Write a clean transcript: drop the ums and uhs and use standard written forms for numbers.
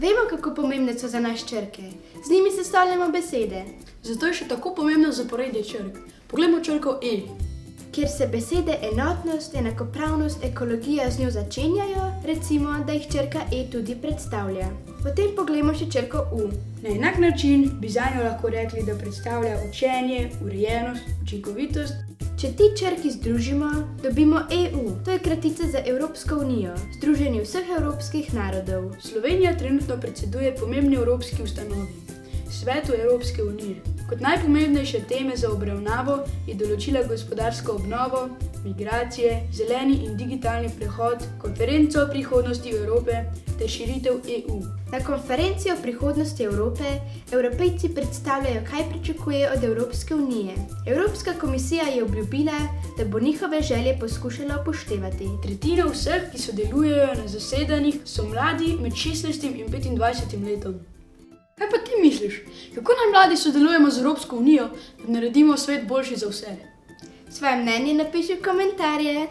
Vemo, kako pomembne so za nas črke. Z njimi sestavljamo besede. Zato je še tako pomembno zaporedje črk. Poglejmo črko E. Kjer se besede enotnost, enakopravnost, ekologija z njo začenjajo, recimo, da jih črka E tudi predstavlja. Potem poglejmo še črko U. Na enak način bi zanjo lahko rekli, da predstavlja učenje, urejenost, učinkovitost. Če ti črki združimo, dobimo EU. To je kratica za Evropsko unijo, združenje vseh evropskih narodov. Slovenija trenutno predseduje pomembni evropski ustanovi, Svetu Evropske unije. Kot najpomembnejše teme za obravnavo je določila gospodarsko obnovo, migracije, zeleni in digitalni prehod, konferenco o prihodnosti Evrope ter širitev EU. Na konferenci o prihodnosti Evrope Evropejci predstavljajo, kaj pričakujejo od Evropske unije. Evropska komisija je obljubila, da bo njihove želje poskušala upoštevati. Tretjina vseh, ki sodelujejo na zasedanjih, so mladi med 16 in 25 letom. Kaj pa ti misliš? Kako naj mladi sodelujemo z Evropsko unijo, da naredimo svet boljši za vse? Svoje mnenje napiši v komentarje.